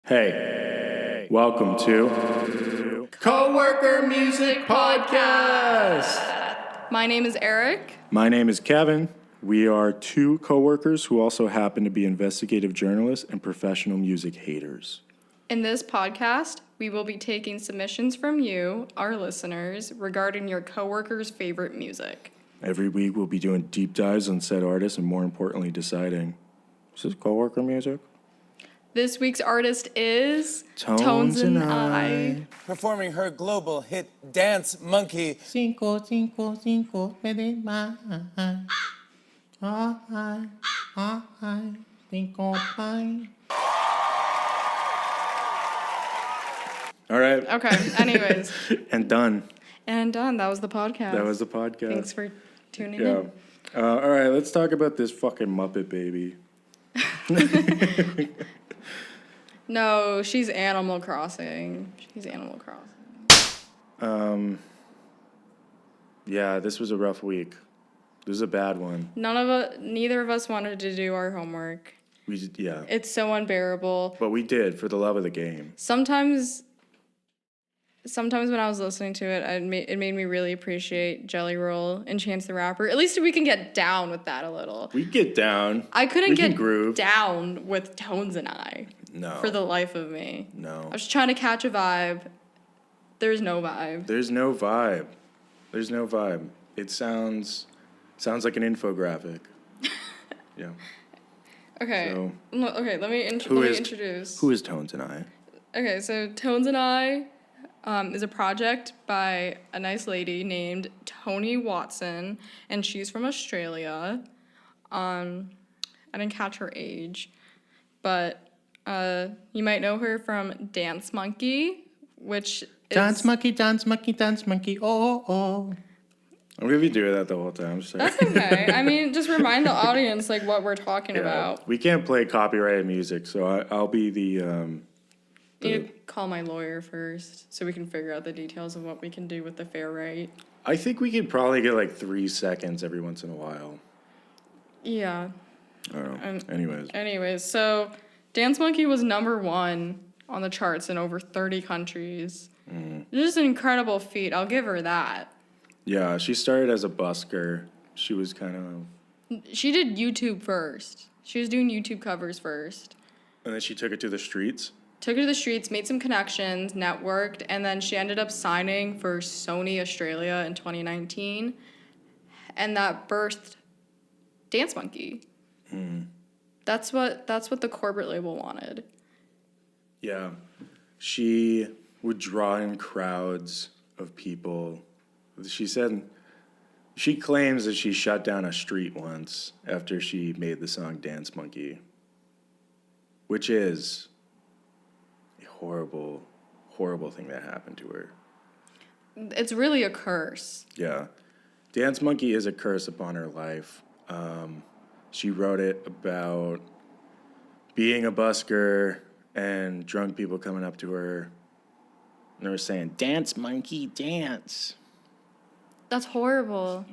Hey, welcome to Coworker Music Podcast. My name is Eric. My name is Kevin. We are two coworkers who also happen to be investigative journalists and professional music haters. In this podcast, we will be taking submissions from you, our listeners, regarding your coworkers' favorite music. Every week we'll be doing deep dives on said artists and more importantly deciding, is this coworker music? This week's artist is Tones and I. Performing her global hit Dance Monkey. Cinco, cinco, cinco, pede más. Ay, ay, cinco, pie. All right. Okay, anyways. And done. And done. That was the podcast. That was the podcast. Thanks for tuning Yeah. in. All right, let's talk about this fucking Muppet baby. No, she's Animal Crossing. Yeah, this was a rough week. This was a bad one. Neither of us wanted to do our homework. Yeah. It's so unbearable. But we did, for the love of the game. Sometimes when I was listening to it, it made me really appreciate Jelly Roll and Chance the Rapper. At least we can get down with that a little. We get down. I couldn't get groove. down with Tones and I. No. For the life of me. No. I was trying to catch a vibe. There's no vibe. There's no vibe. It sounds like an infographic. Yeah. Okay. So, let me introduce. Who is Tones and I? Okay, so Tones and I is a project by a nice lady named Toni Watson, and she's from Australia. I didn't catch her age, but you might know her from Dance Monkey, which is... Dance monkey, dance monkey, dance monkey, oh, oh. I'm going to be doing that the whole time. Sorry. That's okay. I mean, just remind the audience, like, what we're talking about. We can't play copyrighted music, so I'll be the... You need to call my lawyer first so we can figure out the details of what we can do with the fair right. I think we could probably get like 3 seconds every once in a while. Yeah. I don't know. Anyways, so Dance Monkey was #1 on the charts in over 30 countries. Just an incredible feat. I'll give her that. Yeah, she started as a busker. She was kind of... She did YouTube first. She was doing YouTube covers first. And then she took it to the streets. Took her to the streets, made some connections, networked, and then she ended up signing for Sony Australia in 2019. And that birthed Dance Monkey. That's what the corporate label wanted. Yeah. She would draw in crowds of people. She claims that she shut down a street once after she made the song Dance Monkey, which is a horrible, horrible thing that happened to her. It's really a curse. Yeah. Dance Monkey is a curse upon her life. She wrote it about being a busker and drunk people coming up to her. And they were saying, "Dance, monkey, dance." That's horrible.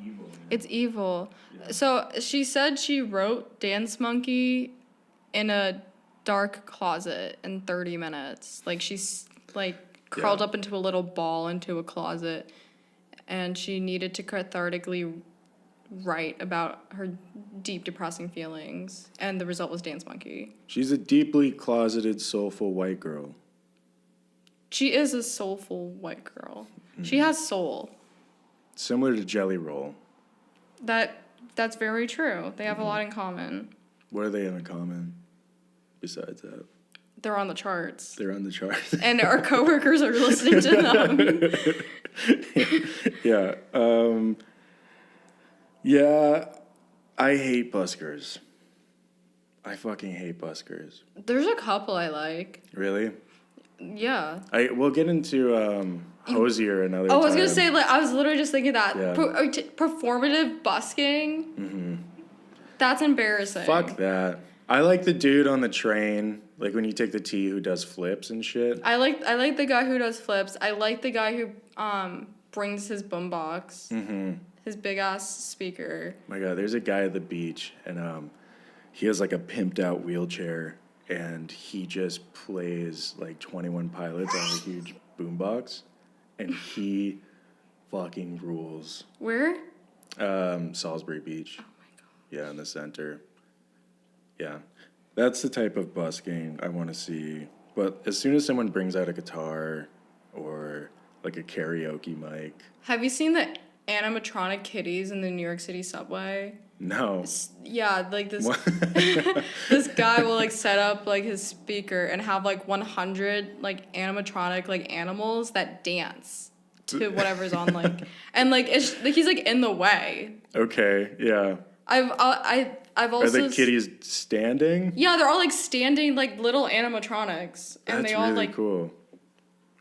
It's evil. Yeah. So she said she wrote Dance Monkey in a dark closet in 30 minutes. Like, she's, curled up into a little ball into a closet. And she needed to cathartically write about her deep, depressing feelings. And the result was Dance Monkey. She's a deeply closeted, soulful white girl. She is a soulful white girl. Mm-hmm. She has soul. Similar to Jelly Roll. That's very true. They have a lot in common. What do they have in common besides that? They're on the charts. And our coworkers are listening to them. Yeah. Yeah, I hate buskers. I fucking hate buskers. There's a couple I like. Really? Yeah. We'll get into Hosier another time. I was going to say, I was literally just thinking that. Yeah. Performative busking? Mm-hmm. That's embarrassing. Fuck that. I like the dude on the train, like when you take the T who does flips and shit. I like the guy who does flips. I like the guy who brings his boombox. Mm-hmm. His big-ass speaker. My God, there's a guy at the beach, and he has, like, a pimped-out wheelchair, and he just plays like 21 Pilots on a huge boombox, and he fucking rules. Where? Salisbury Beach. Oh my god. Yeah, in the center. Yeah, that's the type of busking I want to see. But as soon as someone brings out a guitar or like a karaoke mic, Have you seen the animatronic kitties in the New York City subway? no. Yeah, like this What? this guy will like set up like his speaker and have like 100 like animatronic like animals that dance to whatever's on like and like it's like he's like in the way. Okay, yeah. I've Are also the kitties standing? yeah, they're all like standing like little animatronics and That's they all really like cool.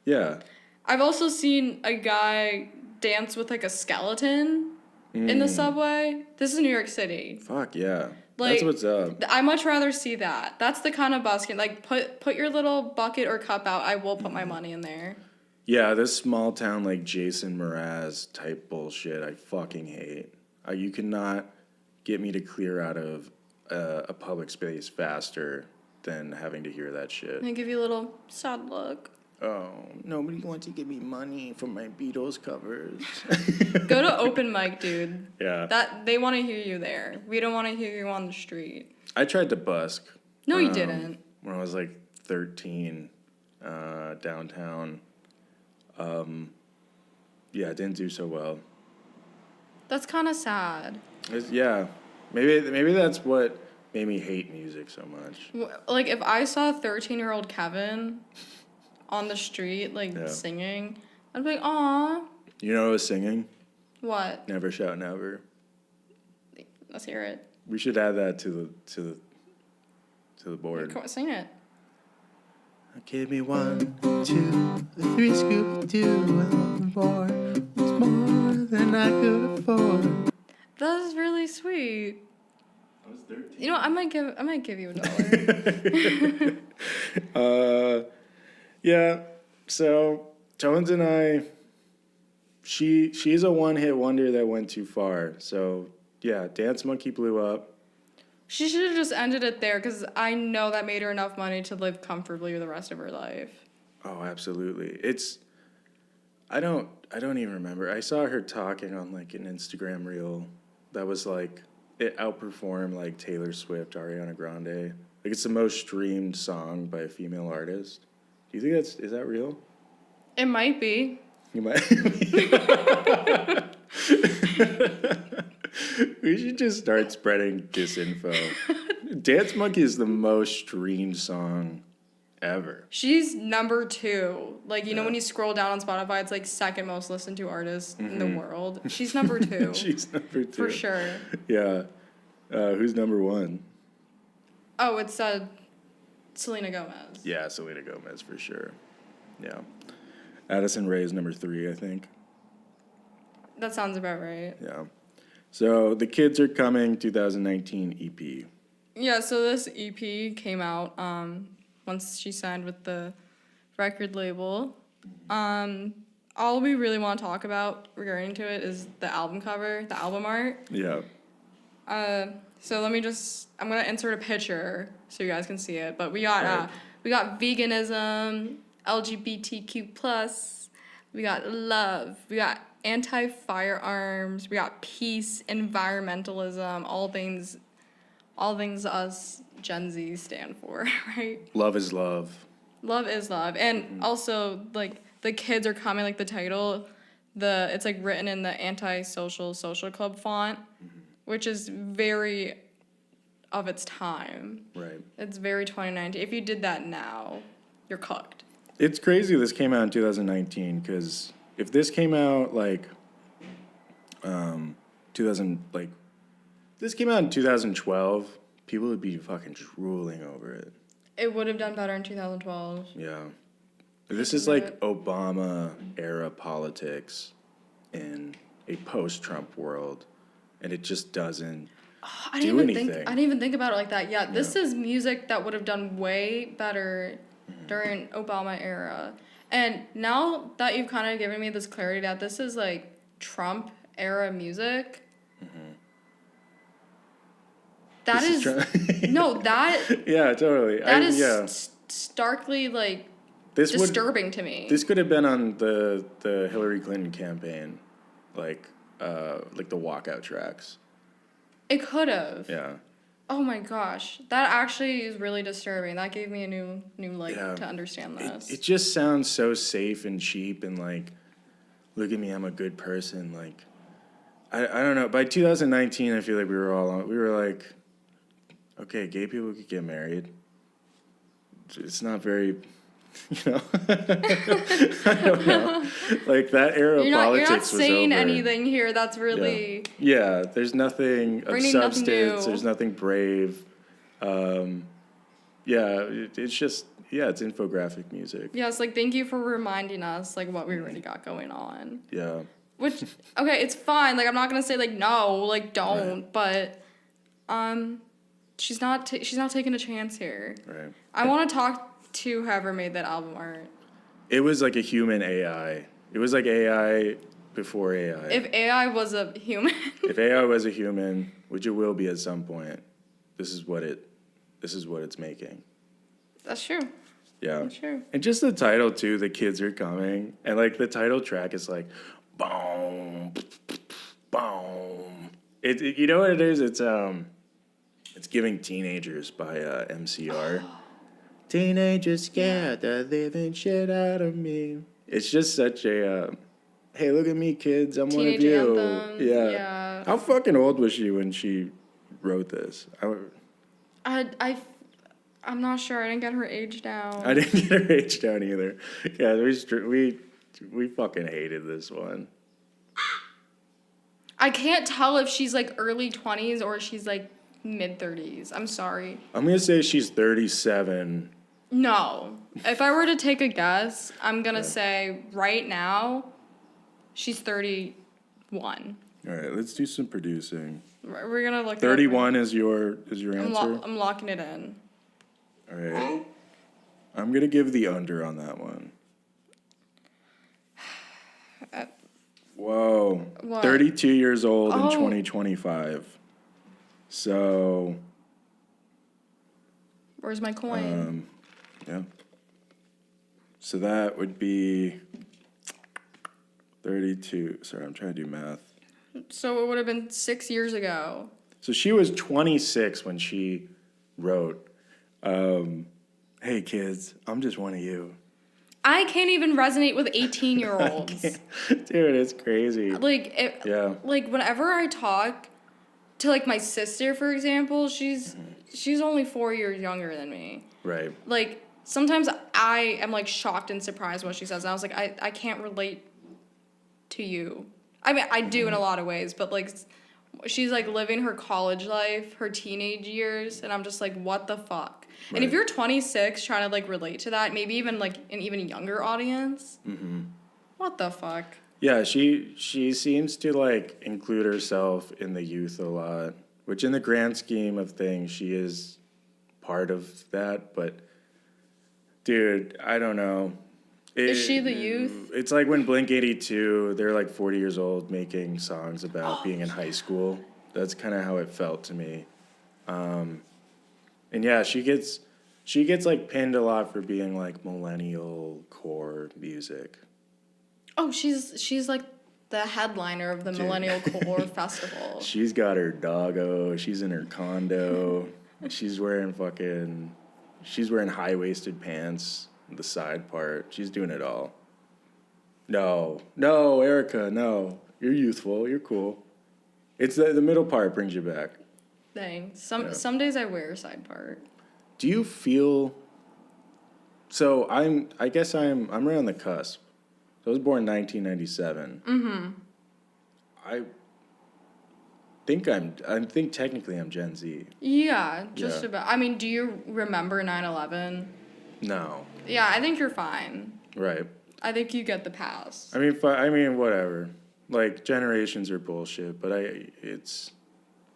Yeah. I've also seen a guy dance with like a skeleton in the subway. This is New York City. Fuck yeah. Like, That's what's up. I much rather see that. That's the kind of busking. Like, put your little bucket or cup out. I will put my money in there. Yeah, this small town like Jason Mraz type bullshit I fucking hate. You cannot get me to clear out of a public space faster than having to hear that shit. And I give you a little sad look. Oh, nobody wants to give me money for my Beatles covers. Go to open mic, dude. Yeah. That they want to hear you there. We don't want to hear you on the street. I tried to busk. No, you didn't. When I was like 13, downtown. Yeah, I didn't do so well. That's kind of sad. Yeah, maybe that's what made me hate music so much. Like, if I saw 13-year-old Kevin on the street, like, Yeah. singing, I'd be like, aw. You know what I was singing? What? Never Shout Never. Let's hear it. We should add that to the board. Come on, sing it. Give me 1, 2, 3, Scooby-Doo, and 4 was more than I could afford. That was really sweet. I was 13. You know, I might give you $1. Yeah. So Tones and I, she's a one-hit wonder that went too far. So yeah, Dance Monkey blew up. She should have just ended it there because I know that made her enough money to live comfortably with the rest of her life. Oh, absolutely. I don't even remember. I saw her talking on like an Instagram reel that was like it outperformed like Taylor Swift, Ariana Grande. Like it's the most streamed song by a female artist. Do you think is that real? It might be. You might. We should just start spreading disinfo. Dance Monkey is the most streamed song ever. She's number 2. Like, you know, when you scroll down on Spotify, it's like second most listened to artist in the world. She's number 2. She's number 2. For sure. Yeah. Who's number 1? Oh, it's Selena Gomez. Yeah, Selena Gomez for sure. Yeah. Addison Rae's number 3, I think. That sounds about right. Yeah. So The Kids Are Coming 2019 EP. Yeah, so this EP came out once she signed with the record label. All we really want to talk about regarding to it is the album cover, the album art. Yeah. So I'm gonna insert a picture so you guys can see it. But we got veganism, LGBTQ+, we got love, we got anti-firearms, we got peace, environmentalism, all things us Gen Z stand for, right? Love is love. Love is love. And also, like, the kids are coming, like the title, it's like written in the anti-social social club font, which is very of its time. Right. It's very 2019. If you did that now, you're cooked. It's crazy this came out in 2019 because if this came out like 2000 like this came out in 2012, people would be fucking drooling over it. It would have done better in 2012. Yeah. This is like Obama era politics in a post-Trump world, and it just doesn't I do anything. didn't even think about it like that. Yeah, this is music that would have done way better during Obama era. And now that you've kind of given me this clarity that this is like Trump era music, That This is no, that Yeah, totally. that is Yeah. starkly like This would disturbing to me. this could have been on the Hillary Clinton campaign, like the walkout tracks. It could have. Yeah. Oh my gosh, that actually is really disturbing. That gave me a new light Yeah. to understand this. It just sounds so safe and cheap and like, look at me, I'm a good person. Like, I don't know. By 2019, I feel like we were like, okay, gay people could get married. It's not very, you know. I don't know. Like that era of you're politics not was saying over. anything here. That's really Yeah, there's nothing of Bringing nothing substance. new. There's nothing brave. Yeah, it's just it's infographic music. yeah. It's like thank you for reminding us like what we already got going on. Yeah. Which okay, it's fine. Like I'm not gonna say like no, like don't. But she's not taking a chance here. Right. I want to talk to whoever made that album art. It was like a human AI. It was like AI before AI. If AI was a human. If AI was a human, which it will be at some point, this is what it's making. That's true. Yeah. That's true. And just the title too, The Kids Are Coming. And like the title track is like boom, boom. You know what it is? It's Giving Teenagers by MCR. Teenagers scared the living shit out of me. It's just such a hey, look at me, kids. I'm one of Teenage you. anthem, Yeah. yeah. How fucking old was she when she wrote this? I'm not sure. I didn't get her age down. I didn't get her age down either. Yeah, we fucking hated this one. I can't tell if she's like early 20s or she's like mid 30s. I'm sorry. I'm gonna say she's 37. No. If I were to take a guess, I'm going to say right now she's 31. All right, let's do some producing. We're going to look 31 is your answer? I'm locking it in. All right. I'm gonna give the under on that one. Whoa. What? 32 years old in Oh. 2025. So, Where's my coin? yeah. So that would be 32. Sorry, I'm trying to do math. So it would have been 6 years ago. So she was 26 when she wrote, hey kids, I'm just one of you. I can't even resonate with 18-year-olds. Dude, it's crazy. Yeah. Like whenever I talk to like my sister, for example, she's only 4 years younger than me. Right. Like sometimes I am like shocked and surprised when she says, and I was like, I can't relate to you. I mean, I do in a lot of ways, but like she's like living her college life, her teenage years, and I'm just like, what the fuck? Right. And if you're 26 trying to like relate to that, maybe even like an even younger audience, what the fuck? Yeah, she seems to like include herself in the youth a lot, which in the grand scheme of things, she is part of that. But dude, I don't know. Is she the youth? It's like when Blink-182, they're like 40 years old making songs about being in high school. That's kind of how it felt to me. And yeah, she gets like pinned a lot for being like millennial core music. Oh, she's like the headliner of the Millennial Core Festival. She's got her doggo. She's in her condo. She's wearing high-waisted pants, the side part. She's doing it all. No, Erica, no. You're youthful. You're cool. It's the middle part brings you back. Dang. Some days I wear a side part. Do you feel? So I guess I'm right on the cusp. So I was born in 1997. Mm-hmm. I think technically I'm Gen Z. Yeah, just Yeah. about. I mean, do you remember 9/11? No. Yeah, I think you're fine. Right. I think you get the pass. I mean, whatever. Like generations are bullshit, but I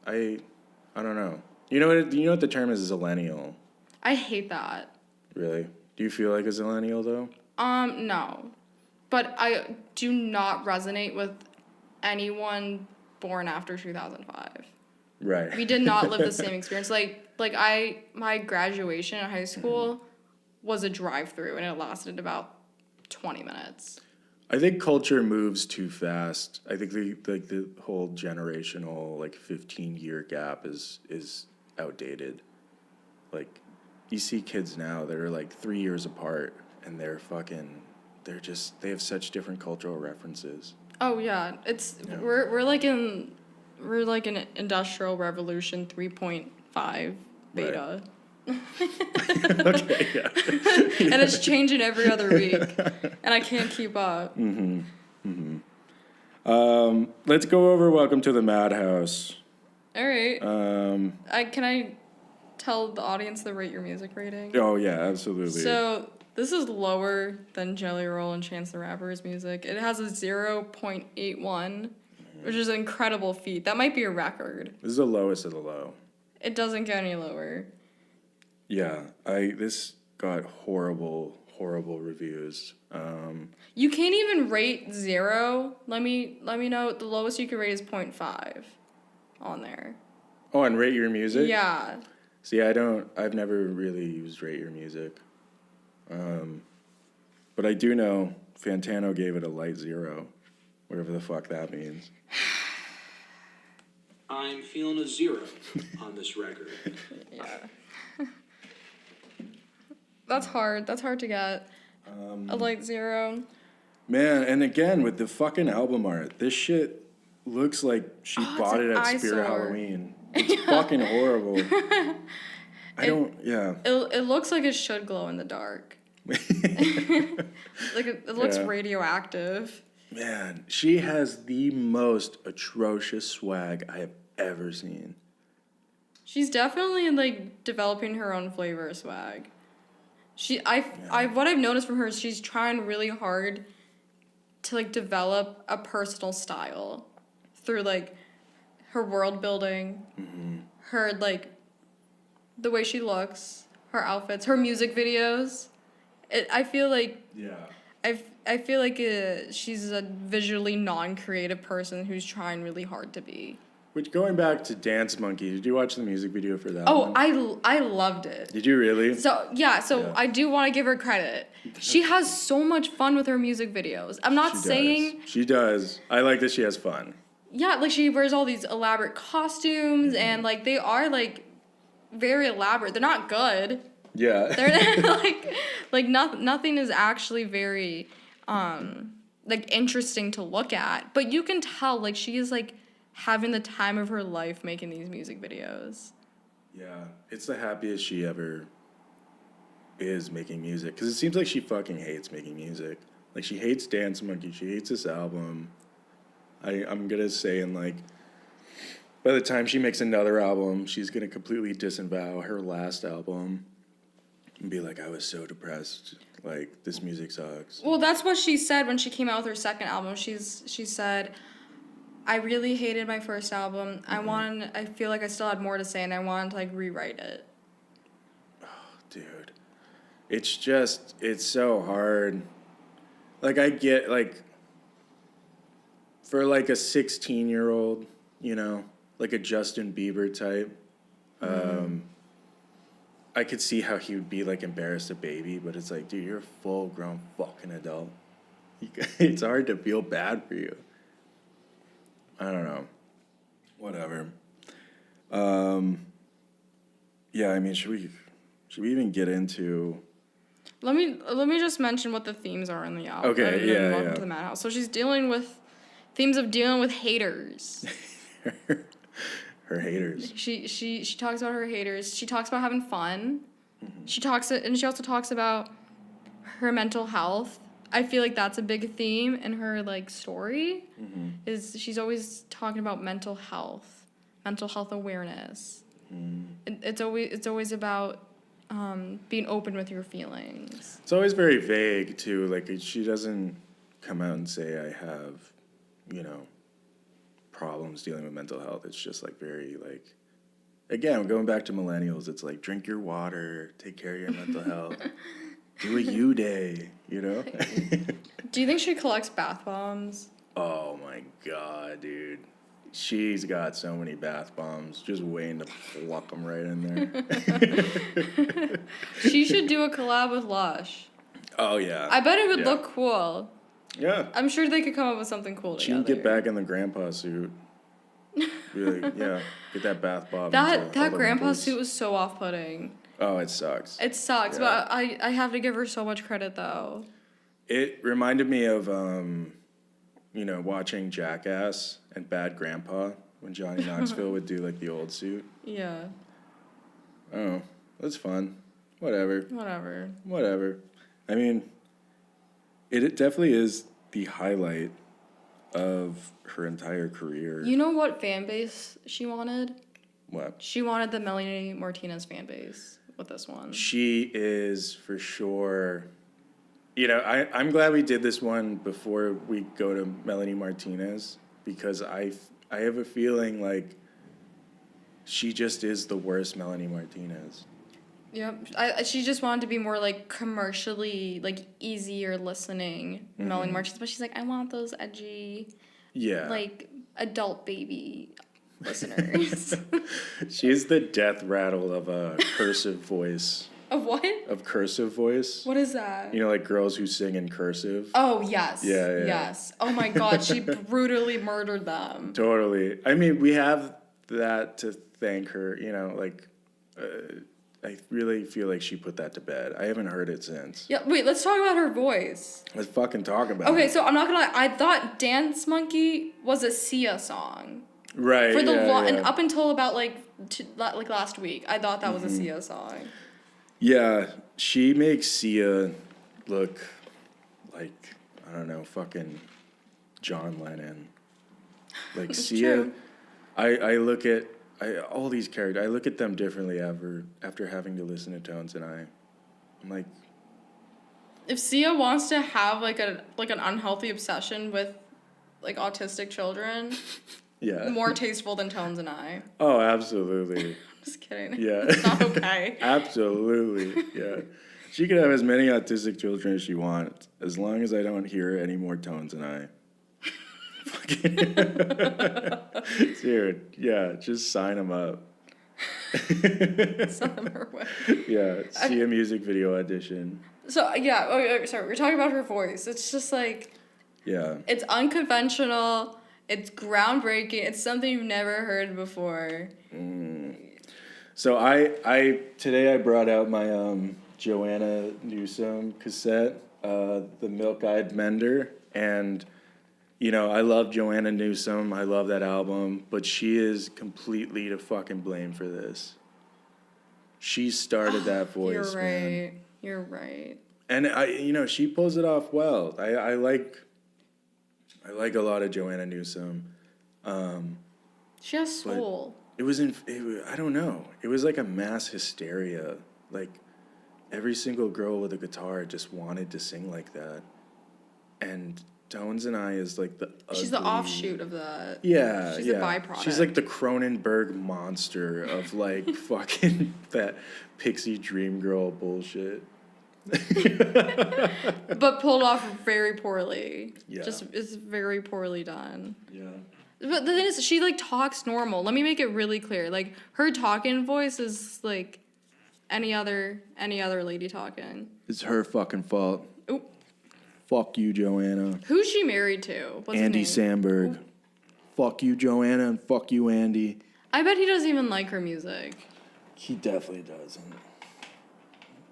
don't know. You know what the term is zillennial. I hate that. Really? Do you feel like a zillennial though? No. But I do not resonate with anyone born after 2005. Right. We did not live the same experience. My graduation in high school was a drive-through, and it lasted about 20 minutes. I think culture moves too fast. I think the whole generational 15-year gap is outdated. Like, you see kids now that are 3 years apart, and they have such different cultural references. Oh yeah, we're like in Industrial Revolution 3.5 beta. Okay, yeah. And it's changing every other week, and I can't keep up. Let's go over Welcome to the Madhouse. All right. Can I tell the audience the Rate Your Music rating? Oh yeah, absolutely. So this is lower than Jelly Roll and Chance the Rapper's music. It has a 0.81, which is an incredible feat. That might be a record. This is the lowest of the low. It doesn't get any lower. Yeah, this got horrible reviews. You can't even rate 0. Let me know. The lowest you can rate is 0.5 on there. Oh, and Rate Your Music? Yeah. See, I've never really used Rate Your Music. But I do know Fantano gave it a light 0, whatever the fuck that means. I'm feeling a 0 on this record. Yeah. That's hard. That's hard to get. A light 0. Man, and again, with the fucking album art, this shit looks like she bought it at Spirit Halloween. It's fucking horrible. It looks like it should glow in the dark. It looks radioactive. Man, she has the most atrocious swag I have ever seen. She's definitely developing her own flavor of swag. What I've noticed from her is she's trying really hard to develop a personal style through her world building, her the way she looks, her outfits, her music videos. I feel like she's a visually non-creative person who's trying really hard to be. Which, going back to Dance Monkey, did you watch the music video for that Oh, one? I loved it. Did you really? So I do want to give her credit. She has so much fun with her music videos. I'm not saying... She does. I like that she has fun. Yeah, she wears all these elaborate costumes, and they are very elaborate. They're not good. Yeah. They're nothing is actually very interesting to look at, but you can tell she is having the time of her life making these music videos. Yeah, it's the happiest she ever is making music, because it seems like she fucking hates making music. She hates Dance Monkey, she hates this album. I'm gonna say by the time she makes another album, she's gonna completely disavow her last album and be I was so depressed, this music sucks. Well, that's what she said when she came out with her second album. She said, I really hated my first album. I feel like I still had more to say, and I wanted to rewrite it. Oh, dude. It's so hard. I get, for a 16-year-old, a Justin Bieber type, I could see how he would be embarrassed a baby, but it's dude, you're a full-grown fucking adult. It's hard to feel bad for you. I don't know. Whatever. Yeah, I mean, should we even get into... Let me just mention what the themes are in the album. Okay, yeah. Welcome to the Madhouse. So she's dealing with themes of dealing with haters. Her haters. She talks about her haters. She talks about having fun. She also talks about her mental health. I feel like that's a big theme in her story. Is she's always talking about mental health awareness. It's always about being open with your feelings. It's always very vague too. She doesn't come out and say I have, problems dealing with mental health. It's just very again, going back to millennials, it's drink your water, take care of your mental health, do a you day, Do you think she collects bath bombs? Oh my god, dude. she's got so many bath bombs, just waiting to pluck them right in there. She should do a collab with Lush. Oh, yeah. I bet it would Yeah. look cool. Yeah. I'm sure they could come up with something cool She together. can get back in the grandpa suit. Be like, yeah, get that bath bomb. That grandpa suit was so off-putting. Oh, it sucks. It sucks, Yeah. but I have to give her so much credit though. It reminded me of, watching Jackass and Bad Grandpa when Johnny Knoxville would do like the old suit. Yeah. Oh, that's fun. Whatever. Whatever. I mean, it definitely is the highlight of her entire career. You know what fan base she wanted? What? She wanted the Melanie Martinez fan base with this one. She is for sure. I'm glad we did this one before we go to Melanie Martinez because I have a feeling like she just is the worst Melanie Martinez. Yep. She just wanted to be more like commercially like easier listening Melanie Martinez, but she's like, I want those edgy, Yeah. like adult baby listeners. She's the death rattle of a cursive voice. Of what? Of cursive voice. What is that? Like girls who sing in cursive. Oh yes. Yeah. Yes. Oh my God, she brutally murdered them. Totally. I mean, we have that to thank her. I really feel like she put that to bed. I haven't heard it since. Yeah. Wait. Let's talk about her voice. Let's fucking talk about it. Okay, so I'm not gonna lie. I thought Dance Monkey was a Sia song. Right. For the yeah. and up until about like last week, I thought that was a Sia song. Yeah, she makes Sia look like, I don't know, fucking John Lennon. Like Sia, true. I look at all these characters. I look at them differently after having to listen to Tones and I. I'm like, If Sia wants to have like an unhealthy obsession with like autistic children, yeah. more tasteful than Tones and I. Oh, absolutely. Just kidding. Yeah. It's not okay. Absolutely, yeah. She could have as many autistic children as she wants, as long as I don't hear any more Tones than I. Dude, yeah, just sign them up. Some of her way. Yeah, see a music video audition. So yeah, okay, sorry, we're talking about her voice. It's just like Yeah. it's unconventional. It's groundbreaking. It's something you've never heard before. So today I brought out my Joanna Newsom cassette, the Milk-Eyed Mender, and I love Joanna Newsom. I love that album, but she is completely to fucking blame for this. She started that voice, You're right. man. You're right. And she pulls it off well. I like a lot of Joanna Newsom. She has soul. I don't know. It was like a mass hysteria. Like every single girl with a guitar just wanted to sing like that. And Tones and I is like the She's the ugly- offshoot of that. Yeah, She's yeah. a byproduct. She's like the Cronenberg monster of like fucking that pixie dream girl bullshit. But pulled off very poorly. Yeah. Just it's very poorly done. Yeah. But the thing is, she like talks normal. Let me make it really clear. Like her talking voice is like any other lady talking. It's her fucking fault. Ooh. Fuck you, Joanna. Who's she married to? What's Andy his name? Samberg. Ooh. Fuck you, Joanna, and fuck you, Andy. I bet he doesn't even like her music. He definitely doesn't.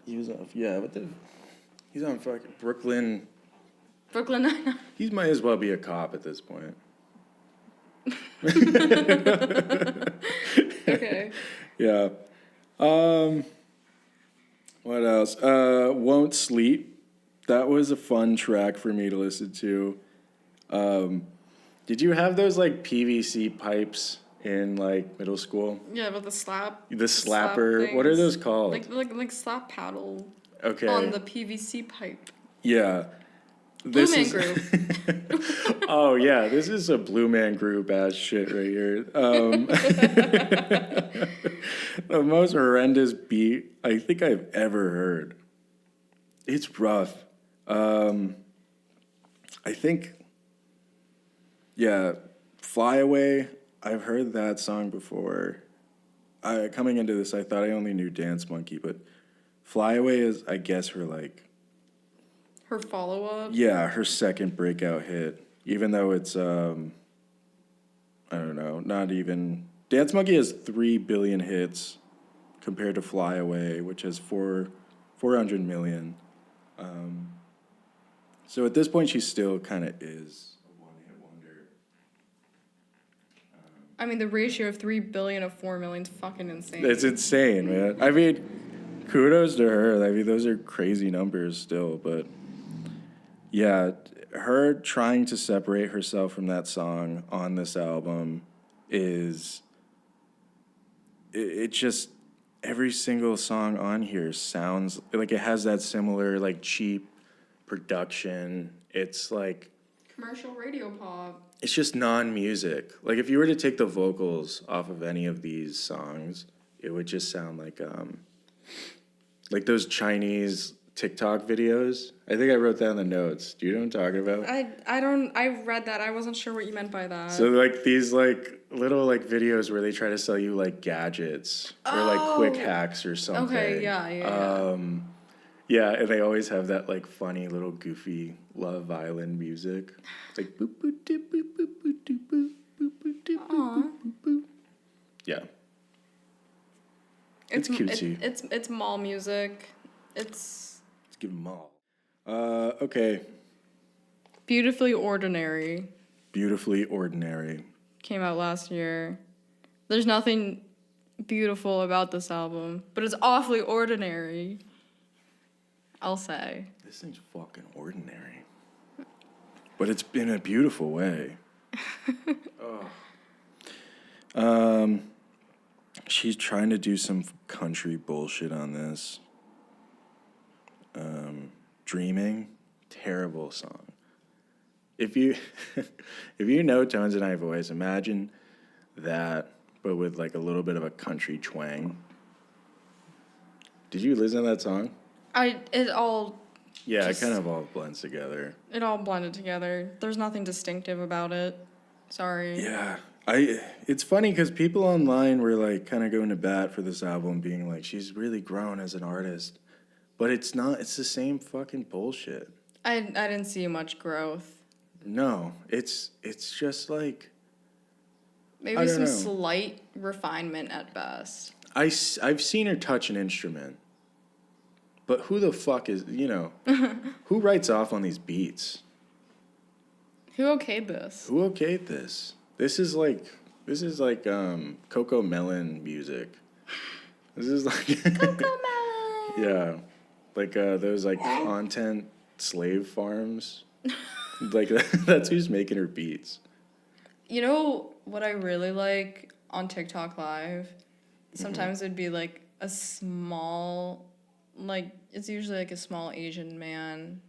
He was on, he's on fucking Brooklyn. Brooklyn Nine-Nine. He might as well be a cop at this point. Okay. Yeah. What else? Won't Sleep. That was a fun track for me to listen to. Did you have those like PVC pipes in like middle school? Yeah, with the slap. The slapper. What are things. those called? Like slap paddle Okay. on the PVC pipe. Yeah. Blue Man Group. Oh yeah, this is a Blue Man Group ass shit right here. The most horrendous beat I think I've ever heard. It's rough. I think, yeah, Fly Away I've heard that song before. Coming into this, I thought I only knew Dance Monkey, but Fly Away is, I guess, her like, Her follow-up? yeah, her second breakout hit. Even though it's, I don't know, not even. Dance Monkey has 3 billion hits compared to Fly Away, which has 400 million. So at this point, she still kind of is a one-hit wonder. I mean, the ratio of 3 billion of 4 million is fucking insane. It's insane, man. I mean, kudos to her. I mean, those are crazy numbers still, but yeah, her trying to separate herself from that song on this album is it just every single song on here sounds like it has that similar like cheap production. It's like Commercial radio pop. it's just non-music. Like if you were to take the vocals off of any of these songs, it would just sound like those Chinese TikTok videos. I think I wrote that in the notes. Do you know what I'm talking about? I read that. I wasn't sure what you meant by that. So like these like little like videos where they try to sell you like gadgets or like quick hacks or something. Okay, yeah. Yeah, and they always have that like funny little goofy Love Island music. Like boop boop doop boop boop boop doop boop boop boop doop boop boop boop. Yeah. It's cutesy. It's mall music. It's Let's give them all. Okay. Beautifully Ordinary. Beautifully Ordinary. Came out last year. There's nothing beautiful about this album, but it's awfully ordinary. I'll say. This thing's fucking ordinary. But it's in a beautiful way. She's trying to do some country bullshit on this. Dreaming, terrible song. If you if you know Tones and I voice, imagine that, but with like a little bit of a country twang. Did you listen to that song? It all Yeah, it kind of all blends together. blended together. There's nothing distinctive about it. Sorry. Yeah, it's funny because people online were like kind of going to bat for this album, being like, she's really grown as an artist, but it's not. It's the same fucking bullshit. I didn't see much growth. No, it's just like Maybe I don't some know. slight refinement at best. I've seen her touch an instrument, but who the fuck is who writes off on these beats? Who okayed this? Who okayed this? This is like Coco Melon music. This is like Coco Melon. yeah, like those like content slave farms. Like that's who's making her beats. You know what I really like on TikTok Live? Sometimes it'd be like a small, like it's usually like a small Asian man.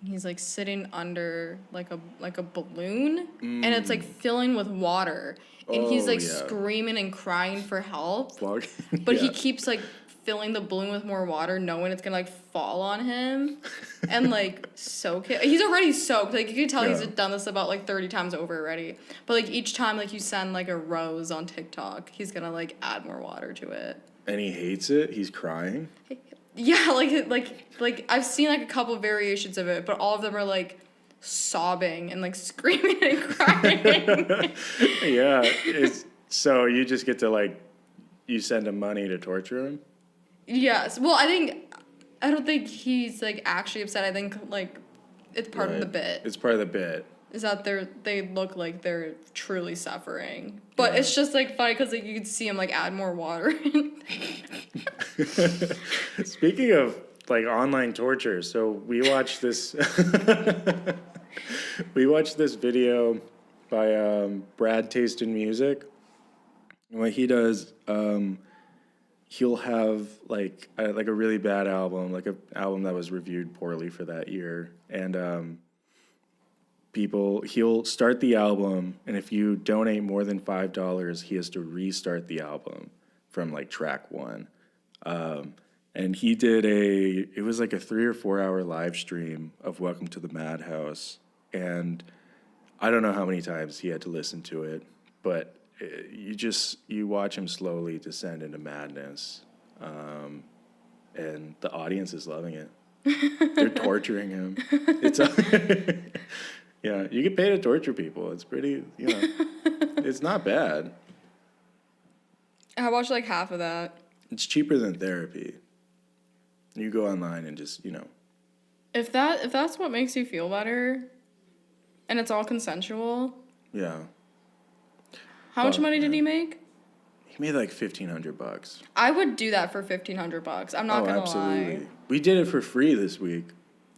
He's like sitting under like a balloon, and it's like filling with water, and he's like yeah. screaming and crying for help. Fuck. But he Yeah. keeps like filling the balloon with more water, knowing it's gonna like fall on him, and like soak it. He's already soaked. Like you can tell he's Yeah. done this about like 30 times over already. But like each time like you send like a rose on TikTok, he's gonna like add more water to it. And he hates it. He's crying. Yeah, like I've seen like a couple variations of it, but all of them are like sobbing and like screaming and crying. Yeah. So you just get to like you send him money to torture him. Yes. Well, I don't think he's like actually upset. I think like it's part of the bit. It's part of the bit. Is that they look like they're truly suffering. But it's just like funny because like you can see him like add more water. Speaking of like online torture, so we watched this video by Brad Taste in Music. And what he does, he'll have like a really bad album, like an album that was reviewed poorly for that year, and he'll start the album, and if you donate more than $5, he has to restart the album from like track one. And he did it was like a 3 or 4 hour live stream of Welcome to the Madhouse. And I don't know how many times he had to listen to it, but you watch him slowly descend into madness, and the audience is loving it. They're torturing him. It's yeah, you get paid to torture people. It's pretty, it's not bad. I watched like half of that. It's cheaper than therapy. You go online and just, If that's what makes you feel better, and it's all consensual. yeah. How much Oh, money did yeah. he make? He made like $1,500. I would do that for $1,500. I'm not gonna Absolutely. lie. We did it for free this week.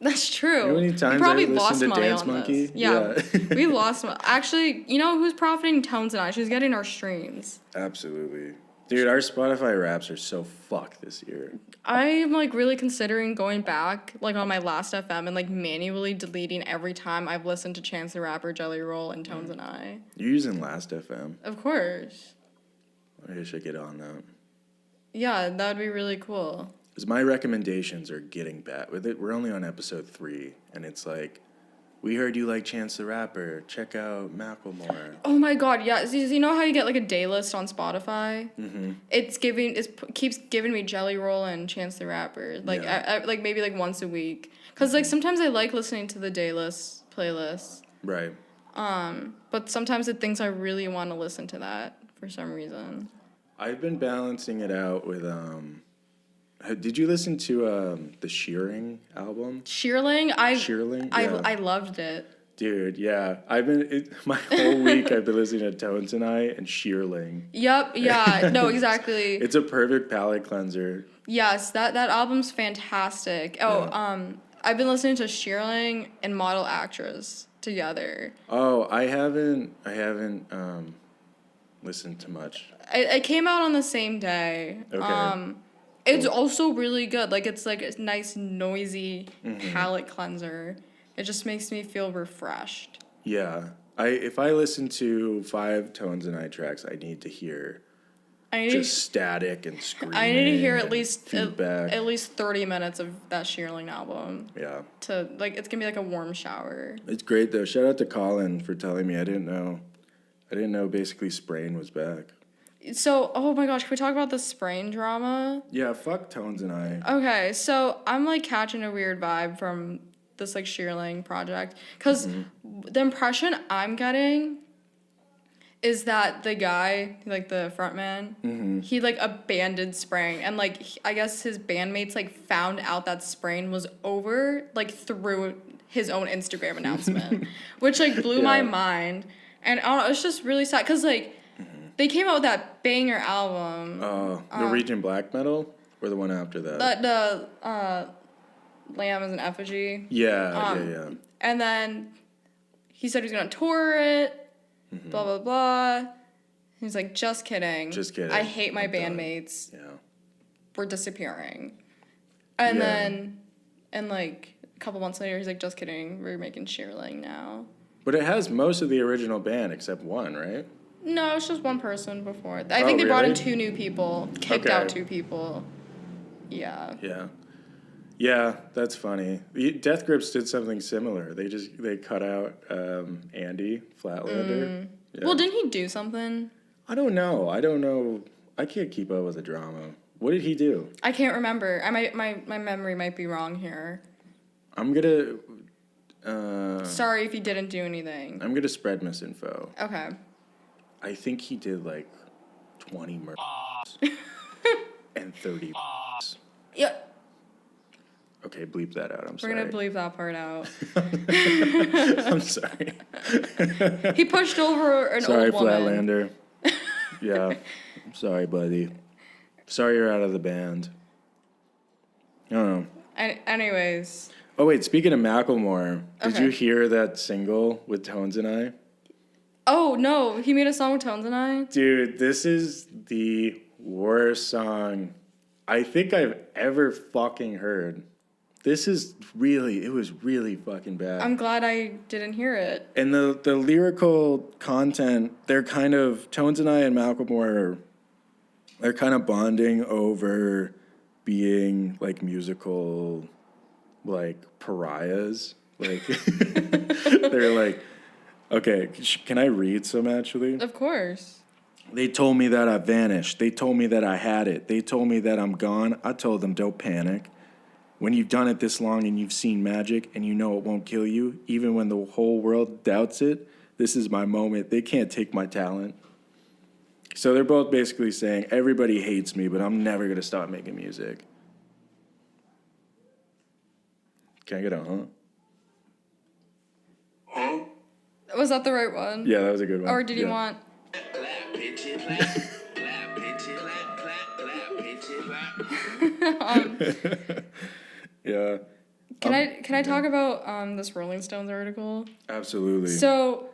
That's true. You know how many times we probably I listened lost to money Dance on Monkey? this. Yeah, Yeah. we lost money. Actually, you know who's profiting? Tones and I. She's getting our streams. Absolutely. Dude, our Spotify raps are so fucked this year. I'm like really considering going back like on my last FM and like manually deleting every time I've listened to Chance the Rapper, Jelly Roll, and Tones and I. You're using Last FM. Of course. I should get on that. Yeah, that would be really cool. Because my recommendations are getting bad. We're only on episode 3, and it's like, we heard you like Chance the Rapper. Check out Macklemore. Oh my god, yeah. So you know how you get like a day list on Spotify? Mm-hmm. Keeps giving me Jelly Roll and Chance the Rapper. Like Yeah. I like maybe like once a week. Cause like sometimes I like listening to the day list playlist. Right. But sometimes it thinks I really want to listen to that for some reason. I've been balancing it out with, did you listen to the Shearing album? Sheerling, Sheerling? Yeah. I loved it. Dude, yeah. My whole week I've been listening to Tones and I and Sheerling. Yep, yeah, no, exactly. It's a perfect palate cleanser. Yes, that album's fantastic. Oh, Yeah. I've been listening to Sheerling and Model Actress together. Oh, I haven't listened to much. It came out on the same day. Okay. It's also really good. Like it's like a nice noisy Mm-hmm. palate cleanser. It just makes me feel refreshed. Yeah. If I listen to 5 Tones and I tracks, I need to hear I need just static and screaming. I need to hear at and least feedback. at least 30 minutes of that Sheerling album Yeah. to like it's gonna be like a warm shower. It's great though. Shout out to Colin for telling me. I didn't know basically Sprain was back. So, oh my gosh, can we talk about the Sprain drama? Yeah, fuck Tones and I. Okay, so I'm like catching a weird vibe from this like Sheerling project because the impression I'm getting is that the guy, like the front man, he like abandoned Sprain and like I guess his bandmates like found out that Sprain was over like through his own Instagram announcement, which like blew my mind. And I don't know, it's just really sad because like they came out with that banger album. Norwegian black metal or the one after that? The Lamb is an Effigy. Yeah. And then he said he was gonna tour it, blah blah blah. He's like, just kidding. Just kidding. I hate my I'm done." bandmates. Yeah. We're disappearing. And Yeah. then, and like a couple months later, he's like, just kidding. We're making Sheerling now. But it has most of the original band except one, right? No, it's just one person before. I think they brought in 2 new people, kicked out 2 people. Yeah. Yeah. Yeah, that's funny. Death Grips did something similar. They cut out Andy Flatlander. Yeah. Well, didn't he do something? I don't know. I can't keep up with the drama. What did he do? I can't remember. My memory might be wrong here. I'm gonna Sorry if he didn't do anything. I'm gonna spread misinfo. Okay. I think he did like 20 murders and 30. Yeah, Okay, bleep that out. I'm we're sorry. gonna bleep that part out. I'm sorry. He pushed over an Sorry, old woman. Flatlander. Yeah. I'm sorry, buddy. Sorry you're out of the band. I don't know. Anyways, Oh, wait, speaking of Macklemore, did Okay. you hear that single with Tones and I? oh no, he made a song with Tones and I. Dude, this is the worst song I think I've ever fucking heard. It was really fucking bad. I'm glad I didn't hear it. And the lyrical content, they're kind of, Tones and I and Macklemore, they're kind of bonding over being like musical, like pariahs. Like, they're like, Okay, can I read some actually? Of course. They told me that I vanished. They told me that I had it. They told me that I'm gone. I told them, don't panic. When you've done it this long and you've seen magic and you know it won't kill you, even when the whole world doubts it, this is my moment. They can't take my talent. So they're both basically saying, everybody hates me, but I'm never going to stop making music. Can I get a huh? Was that the right one? Yeah, that was a good one. Or did you Yeah. want? Yeah, Can I talk about this Rolling Stones article? absolutely. So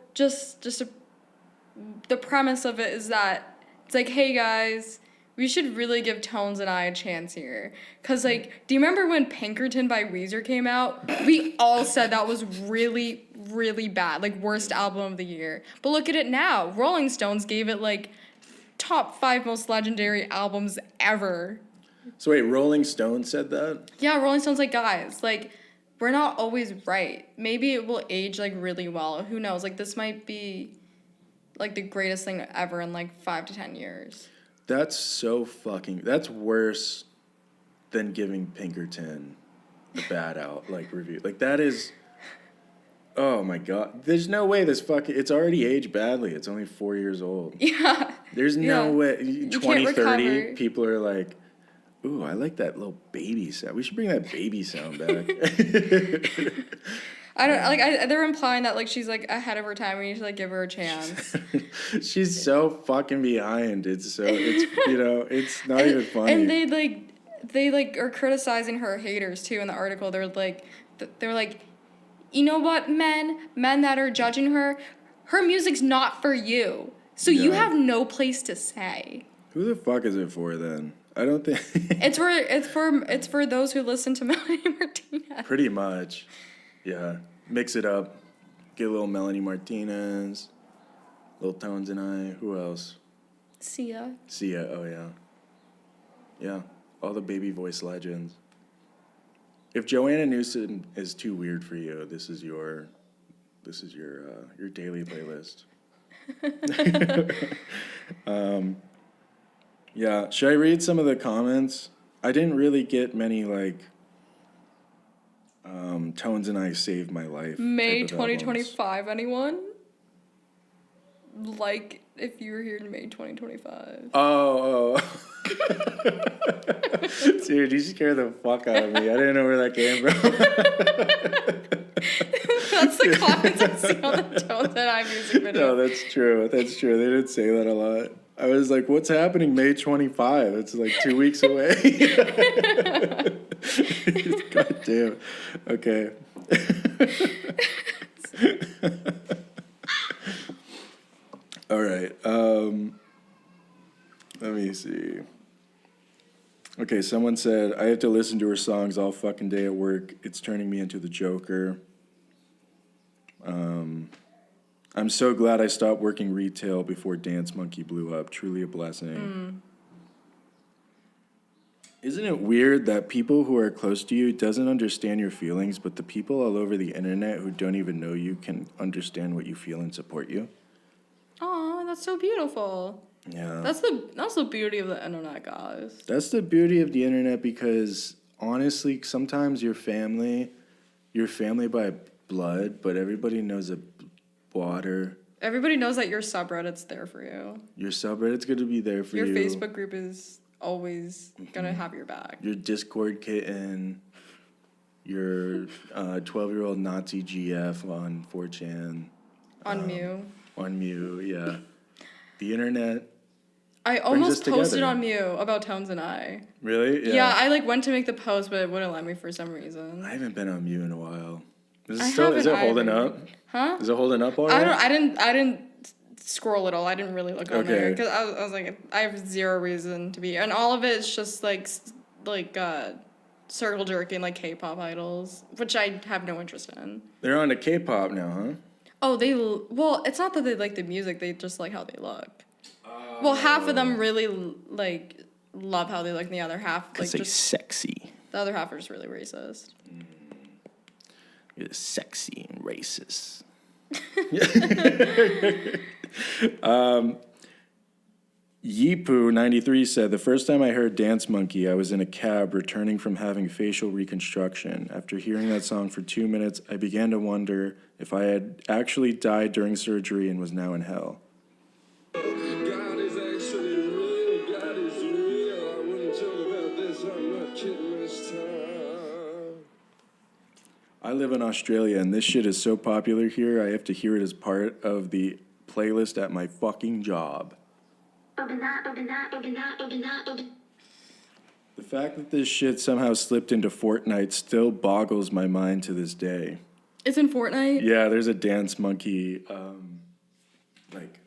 the premise of it is that it's like, hey guys, we should really give Tones and I a chance here. Cause like, do you remember when Pinkerton by Weezer came out? We all said that was really, really bad, like worst album of the year. But look at it now. Rolling Stones gave it like top 5 most legendary albums ever. So wait, Rolling Stone said that? Yeah, Rolling Stone's like, guys, like, we're not always right. Maybe it will age, like, really well. Who knows? Like, this might be, like, the greatest thing ever in, like, 5 to 10 years. That's so that's worse than giving Pinkerton a bad review. Like, that is, oh my God. There's no way it's already aged badly. It's only 4 years old. Yeah. There's no way, You can't 2030, recover. people are like, ooh, I like that little baby sound. We should bring that baby sound back. They're implying that, like, she's, like, ahead of her time. We need to, like, give her a chance. She's so fucking behind. It's not even funny. And they are criticizing her haters, too, in the article. They're like, you know what, men that are judging her music's not for you. So you Yeah. have no place to say. Who the fuck is it for then? I don't think. It's for those who listen to Melanie Martinez. Pretty much. Yeah. Mix it up. Get a little Melanie Martinez. Little Tones and I. Who else? Sia. Oh yeah. Yeah. All the baby voice legends. If Joanna Newsom is too weird for you, this is your daily playlist. Yeah, should I read some of the comments? I didn't really get many Tones and I saved my life. May type of albums. 2025, anyone? Like, if you were here in May 2025. Oh. Dude, you scared the fuck out of me. I didn't know where that came from. That's the comments I see on the Tones and I music video. No, that's true. They didn't say that a lot. I was like, what's happening May 25? It's like 2 weeks away. God damn. Okay. All right. Let me see. Okay, someone said, I have to listen to her songs all fucking day at work. It's turning me into the Joker. I'm so glad I stopped working retail before Dance Monkey blew up. Truly a blessing. Isn't it weird that people who are close to you doesn't understand your feelings, but the people all over the internet who don't even know you can understand what you feel and support you? Aw, that's so beautiful. Yeah. That's the beauty of the internet, guys. That's the beauty of the internet because honestly, sometimes your family by blood, but everybody knows a water. Everybody knows that your subreddit's there for you. Your subreddit's going to be there for Your you. Facebook group is always gonna have your back. Your Discord kitten. Your 12-year-old Nazi GF on 4chan. On Mew. On Mew, yeah. The internet. I us almost posted together. on Mew about Tones and I. Really? Yeah, I went to make the post, but it wouldn't let me for some reason. I haven't been on Mew in a while. Is I it haven't holding either. up? Huh? Is it holding up all right? I didn't scroll at all. I didn't really look on there because I was like, I have zero reason to be, and all of it is just like circle jerking like K-pop idols, which I have no interest in. They're on to K-pop now, huh? Oh, well, it's not that they like the music; they just like how they look. Well, half of them really like love how they look, and the other half like just sexy. the other half are just really racist. You're sexy and racist. Yeepoo93 said, the first time I heard Dance Monkey, I was in a cab returning from having facial reconstruction. After hearing that song for 2 minutes, I began to wonder if I had actually died during surgery and was now in hell. God is actually real. God is real. I wouldn't joke about this. I'm not kidding this time. I live in Australia, and this shit is so popular here, I have to hear it as part of the playlist at my fucking job. The fact that this shit somehow slipped into Fortnite still boggles my mind to this day. It's in Fortnite? Yeah, there's a Dance Monkey, like...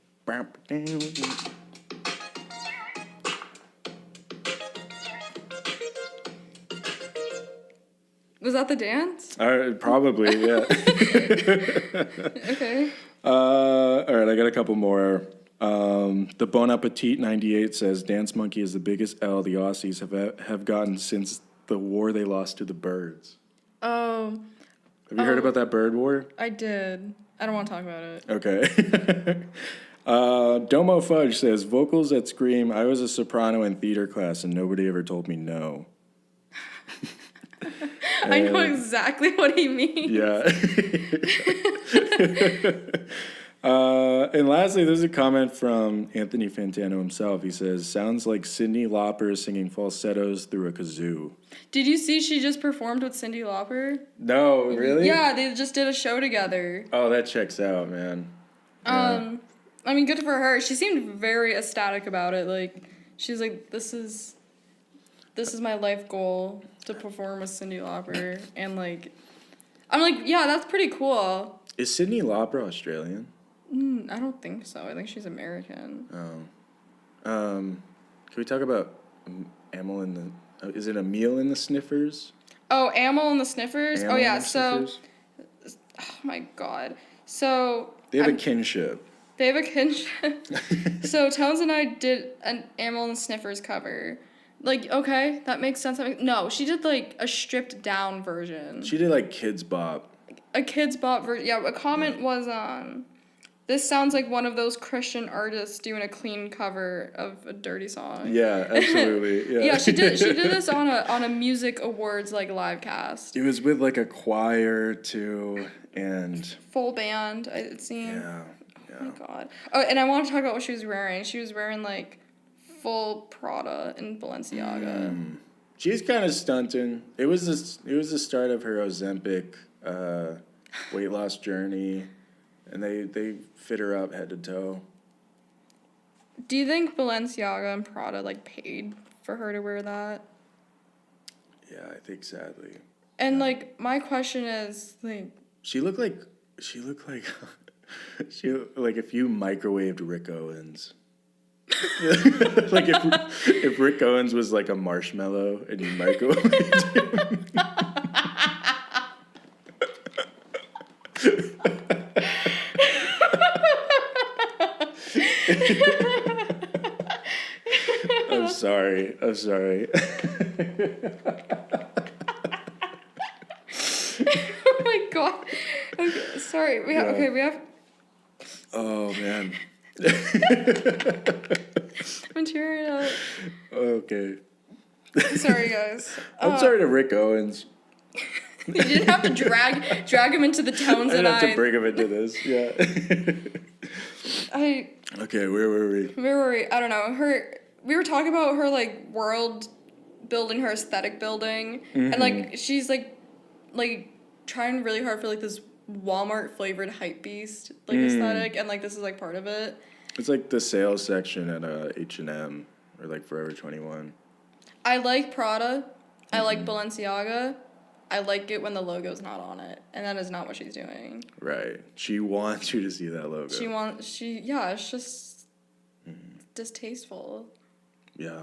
Was that the dance? Probably, yeah. Okay. All right, I got a couple more. The Bon Appetit 98 says, Dance Monkey is the biggest L the Aussies have gotten since the war they lost to the birds. Oh, Have you heard about that bird war? I did. I don't want to talk about it. Okay. Domo Fudge says, vocals that scream, I was a soprano in theater class and nobody ever told me no. I know exactly what he means. Yeah. And lastly, there's a comment from Anthony Fantano himself. He says, sounds like Cyndi Lauper singing falsettos through a kazoo. Did you see she just performed with Cyndi Lauper? No, really? Yeah, they just did a show together. Oh, that checks out, man. I mean, good for her. She seemed very ecstatic about it. Like, she's like, this is my life goal, to perform with Cyndi Lauper. And, like, I'm like, yeah, that's pretty cool. Is Cyndi Lauper Australian? I don't think so. I think she's American. Can we talk about Amel and the... is it Emil and the Sniffers? Oh, Amel and the Sniffers? Amel Oh, yeah, and the so... Sniffers? Oh, my God. So... They have a kinship. They have a kinship. So Tones and I did an Amel and the Sniffers cover. Like, okay, that makes sense. No, she did, like, a stripped-down version. She did, like, Kids Bop. A Kids Bop version. Yeah, a comment was, this sounds like one of those Christian artists doing a clean cover of a dirty song. Yeah, absolutely. Yeah, Yeah, she did this on a music awards, like, live cast. It was with, like, a choir, too, and... Full band, it seemed. Yeah. Oh, my God. Oh, and I want to talk about what she was wearing. She was wearing, like, full Prada and Balenciaga. She's kind of stunting. It was the start of her Ozempic weight loss journey, and they fit her up head to toe. Do you think Balenciaga and Prada, like, paid for her to wear that? Yeah, I think sadly. And, like, my question is, like... She looked like if you microwaved Rick Owens. Like if Rick Owens was like a marshmallow and you microwaved him. I'm sorry. Oh my God. Okay, sorry. We have... Oh, man. I'm tearing up. Okay. Sorry, guys. I'm sorry to Rick Owens. You didn't have to drag him into the Tones I and didn't have to bring him into this. Yeah. Okay, where were we? Where were we? I don't know. We were talking about her, like, world building, her aesthetic building. Mm-hmm. And, like, she's, like, trying really hard for, like, this Walmart-flavored hypebeast, like, aesthetic. And, like, this is, like, part of it. It's, like, the sales section at H&M or, like, Forever 21. I like Prada. I like Balenciaga. I like it when the logo's not on it. And that is not what she's doing. Right. She wants you to see that logo. Yeah, it's just distasteful. Yeah.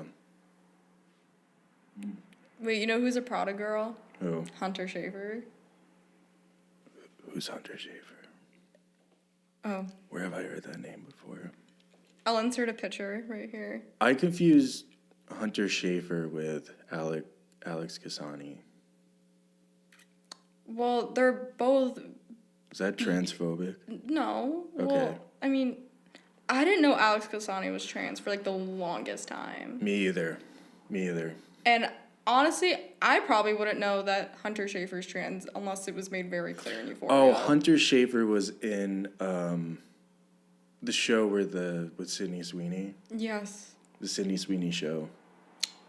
Wait, you know who's a Prada girl? Who? Hunter Schafer. Who's Hunter Schafer? Oh. Where have I heard that name before? I'll insert a picture right here. I confused Hunter Schafer with Alex Kasani. Well, they're both Is that transphobic? No. Okay. Well, I mean, I didn't know Alex Kasani was trans for like the longest time. Me either. And honestly, I probably wouldn't know that Hunter Schafer's trans unless it was made very clear in Euphoria. Oh, Hunter Schafer was in the show with Sydney Sweeney. Yes. The Sydney Sweeney show.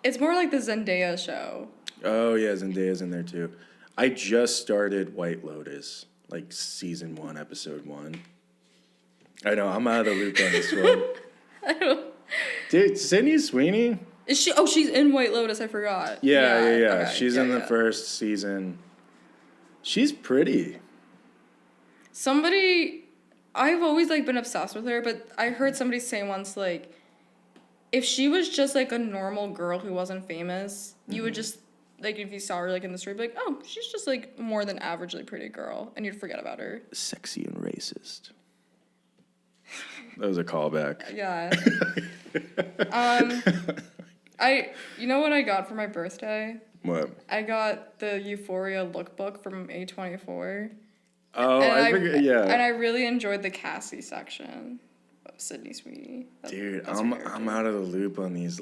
It's more like the Zendaya show. Oh yeah, Zendaya's in there too. I just started White Lotus, like season 1, episode 1. I know, I'm out of the loop on this one. I don't. Dude, Sydney Sweeney? Is she? Oh, she's in White Lotus. I forgot. Yeah. Okay, She's in the first season. She's pretty. Somebody, I've always like been obsessed with her, but I heard somebody say once like, if she was just like a normal girl who wasn't famous, you would just like if you saw her like in the street, be like, oh, she's just like more than averagely pretty girl, and you'd forget about her. Sexy and racist. That was a callback. Yeah. You know what I got for my birthday? What? I got the Euphoria lookbook from A24. Oh, And I forget. Yeah. And I really enjoyed the Cassie section of Sydney Sweeney. Dude, That's her I'm character. out of the loop on these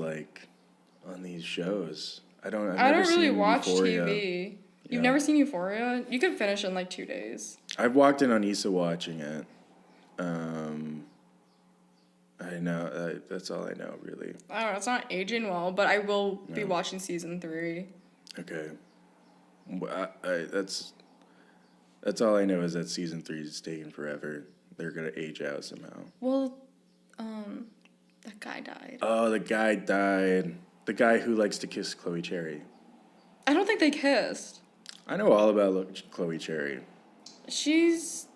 shows. I've I never don't really seen watch Euphoria. TV. You've Yeah. never seen Euphoria? You could finish in like 2 days. I've walked in on Issa watching it. I know that's all I know really. I don't know. It's not aging well, but I will be watching season 3. Okay. That's all I know is that season 3 is taking forever. They're gonna age out somehow. Well, that guy died. Oh, the guy died. The guy who likes to kiss Chloe Cherry. I don't think they kissed. I know all about Chloe Cherry. She's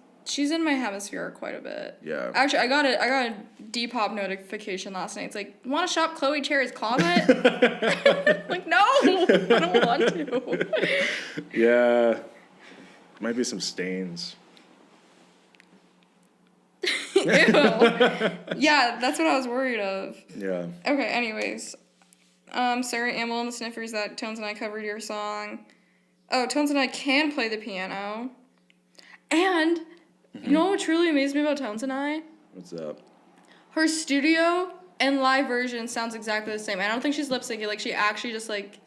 in my hemisphere quite a bit. Yeah. Actually, I got a Depop notification last night. It's like, want to shop Chloe Cherry's closet? Like, no, I don't want to. Yeah. Might be some stains. Ew. Yeah, that's what I was worried of. Yeah. Okay, anyways. Sarah Amble and the Sniffers, that Tones and I covered your song. Oh, Tones and I can play the piano. And, you know what truly amazed me about Tones and I? What's up? Her studio and live version sounds exactly the same. I don't think she's lip syncing. Like, she actually just, like...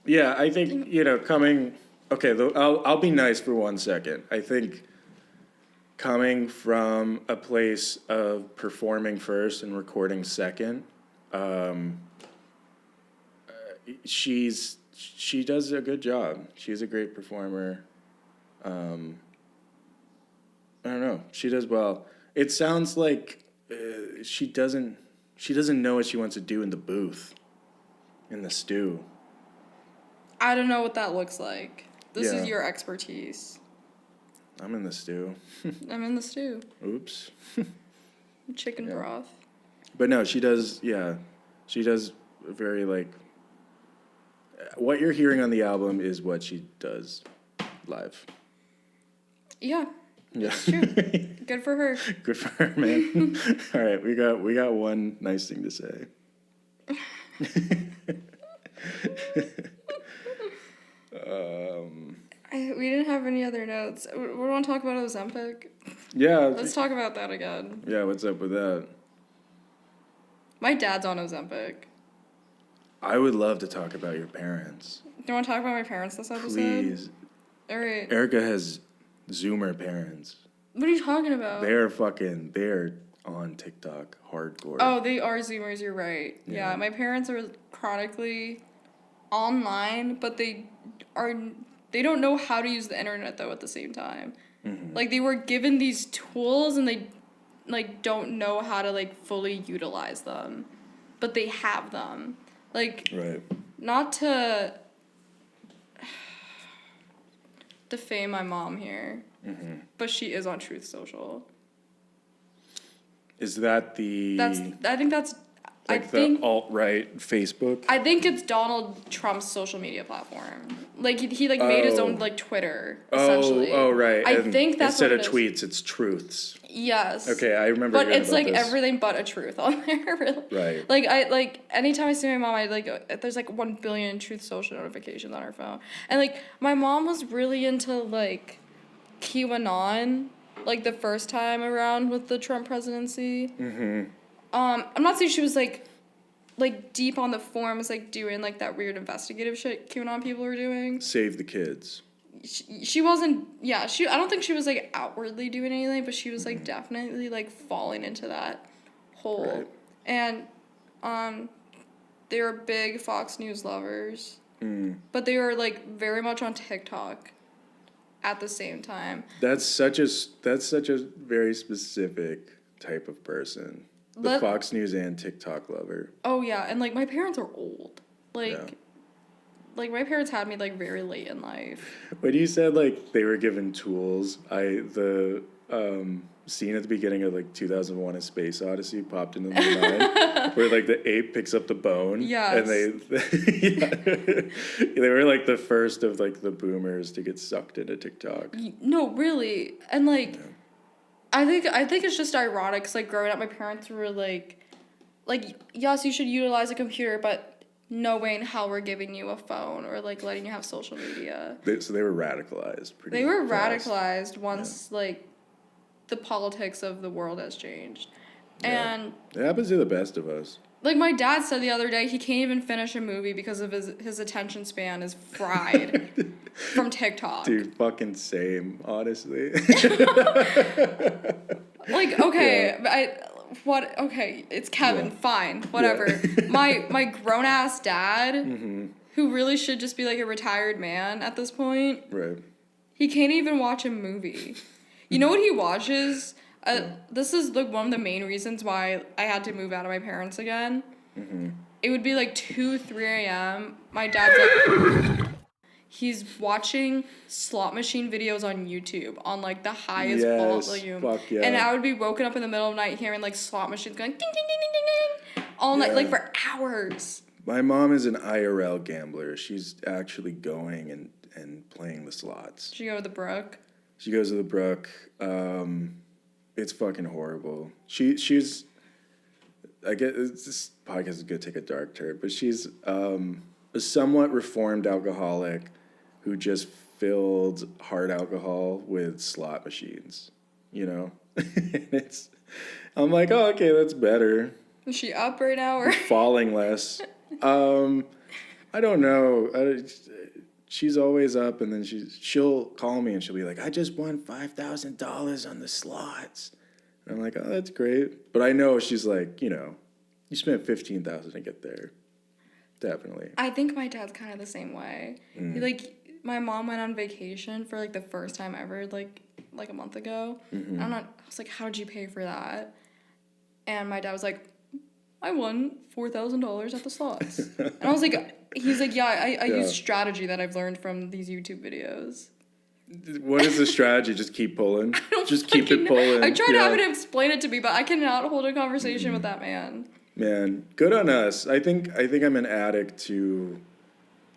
Yeah, I think, coming... Okay, I'll be nice for 1 second. I think coming from a place of performing first and recording second, she does a good job. She's a great performer. I don't know. She does well. It sounds like she doesn't know what she wants to do in the booth, in the stew. I don't know what that looks like. This Yeah. is your expertise. I'm in the stew. I'm in the stew. Oops. Chicken broth. But no, she does, yeah. She does very, like... What you're hearing on the album is what she does live. Yeah, Yeah. true. Good for her. Good for her, man. All right, we got one nice thing to say. We didn't have any other notes. We want to talk about Ozempic. Yeah. Let's talk about that again. Yeah, what's up with that? My dad's on Ozempic. I would love to talk about your parents. Do you want to talk about my parents this episode? Please. All right. Erica has Zoomer parents. What are you talking about? They're on TikTok hardcore. Oh, they are Zoomers. You're right. Yeah. Yeah, my parents are chronically online, but they don't know how to use the internet though at the same time. Mm-hmm. Like they were given these tools and they like don't know how to like fully utilize them, but they have them. Like Right. not to defame my mom here, but she is on Truth Social. Is that the... I think that's Like the alt-right Facebook? I think it's Donald Trump's social media platform. Like he like made his own like Twitter essentially. Oh, right. I And think that's instead what of it is. tweets, it's truths. Yes. Okay, I remember. But hearing it's about like this. everything but a truth on there. Really. Right. Like anytime I see my mom, I like there's like 1 billion Truth Social notifications on her phone, and like my mom was really into like QAnon, like the first time around with the Trump presidency. I'm not saying she was like deep on the forums, like doing like that weird investigative shit QAnon people were doing. Save the kids. She wasn't. Yeah, I don't think she was like outwardly doing anything, but she was like definitely like falling into that hole. Right. And they were big Fox News lovers, but they were like very much on TikTok at the same time. That's such a very specific type of person. The Fox News and TikTok lover. Oh yeah, and like my parents are old. Like Yeah. like my parents had me like very late in life. When you said like they were given tools, the scene at the beginning of like 2001: A Space Odyssey popped into my mind, where like the ape picks up the bone. Yes. And they were like the first of like the boomers to get sucked into TikTok. No, really. And like I think it's just ironic cuz like growing up my parents were like yes, you should utilize a computer, but knowing how we're giving you a phone or like letting you have social media. So they were radicalized. They were fast. radicalized once like the politics of the world has changed. Yeah. And It happens to the best of us. like my dad said the other day, he can't even finish a movie because of his attention span is fried from TikTok. Dude, fucking same, honestly. Like, okay, okay, it's Kevin, fine, whatever. Yeah. My grown ass dad, who really should just be like a retired man at this point, Right. he can't even watch a movie. You know what he watches? This is like one of the main reasons why I had to move out of my parents again. It would be like 2, 3 a.m. My dad's like, he's watching slot machine videos on YouTube on like the highest volume. Fuck yeah. And I would be woken up in the middle of the night hearing like slot machines going ding ding ding ding ding ding all night, like for hours. My mom is an IRL gambler. She's actually going and playing the slots. Should you go to the Brook? She goes to the Brook. It's fucking horrible. She's I guess this podcast is gonna take a dark turn, but she's a somewhat reformed alcoholic who just filled hard alcohol with slot machines. You know, I'm like, oh, okay, that's better. Is she up right now or? Falling less. I don't know. She's always up, and then she'll call me and she'll be like, I just won $5,000 on the slots. And I'm like, oh, that's great. But I know she's like, you spent $15,000 to get there. Definitely. I think my dad's kind of the same way. He, like, my mom went on vacation for like the first time ever, like a month ago. And I was like, how did you pay for that? And my dad was like, I won $4,000 at the slots. And I was like, he's like, yeah, I use strategy that I've learned from these YouTube videos. What is the strategy? Just keep pulling? Just keep it pulling. I tried having him explain it to me, but I cannot hold a conversation with that man. Man, good on us. I think I'm an addict to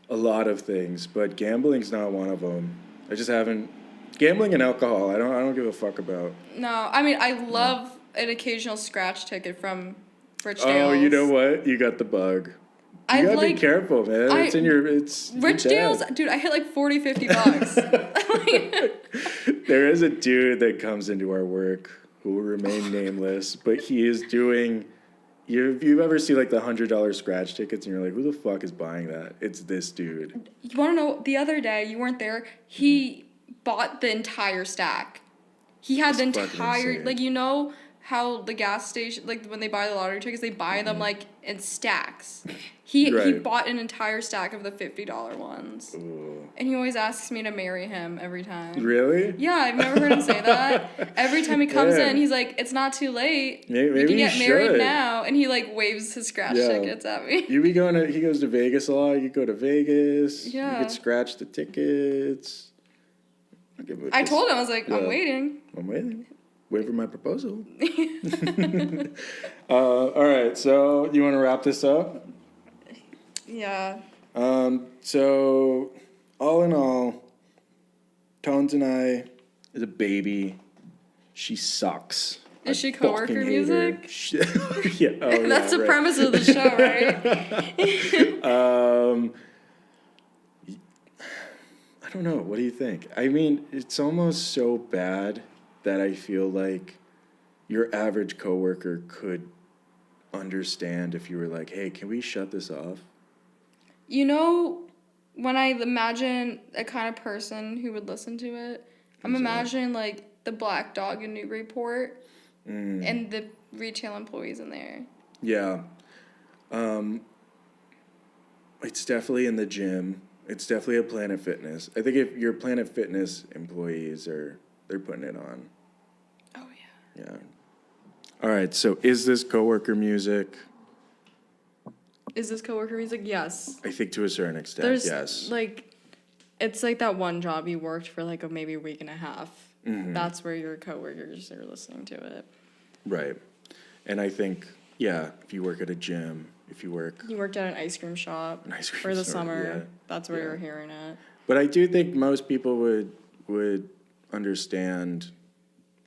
a lot of things, but gambling's not one of them. I just haven't. Gambling and alcohol, I don't give a fuck about. No, I mean, I love an occasional scratch ticket from Rich Dale's. Oh, you know what? You got the bug. You gotta be careful, man. It's in your. It's Rich Dale's, dude. I hit like $40, $50. There is a dude that comes into our work who will remain nameless, but he is doing. You've ever seen like the $100 scratch tickets, and you're like, who the fuck is buying that? It's this dude. You want to know? The other day, you weren't there. He bought the entire stack. He had That's the fucking entire insane. like how the gas station, like when they buy the lottery tickets, they buy them like in stacks. He Right. bought an entire stack of the $50 ones. Ooh. And he always asks me to marry him every time. Really? Yeah, I've never heard him say that. Every time he comes Yeah. in, he's like, it's not too late. Maybe we can you get married should. now. And he like waves his scratch Yeah. tickets at me. He goes to Vegas a lot. You go to Vegas. Yeah. You could scratch the tickets. I told him, I was like, I'm Yeah. waiting. I'm waiting. Wait for my proposal. All right, so you want to wrap this up? Yeah. So all in all, Tones and I is a baby. She sucks. Is I she coworker fucking hate music? her. Yeah. Oh, That's the right. premise of the show, right? I don't know. What do you think? I mean, it's almost so bad that I feel like your average coworker could understand if you were like, hey, can we shut this off? You know, when I imagine a kind of person who would listen to it, I'm imagining like the black dog in Newburyport and the retail employees in there. Yeah. It's definitely in the gym. It's definitely a Planet Fitness. I think if your Planet Fitness employees they're putting it on. Oh, yeah. Yeah. All right. So is this coworker music? Is this coworker music? Yes. I think to a certain extent, There's yes. like, it's like that one job you worked for like maybe a week and a half. That's where your coworkers are listening to it. Right. And I think, yeah, if you work at a gym, if you work... You worked at an ice cream shop An ice cream for the store, summer. yeah. That's where Yeah. you're hearing it. But I do think most people would understand,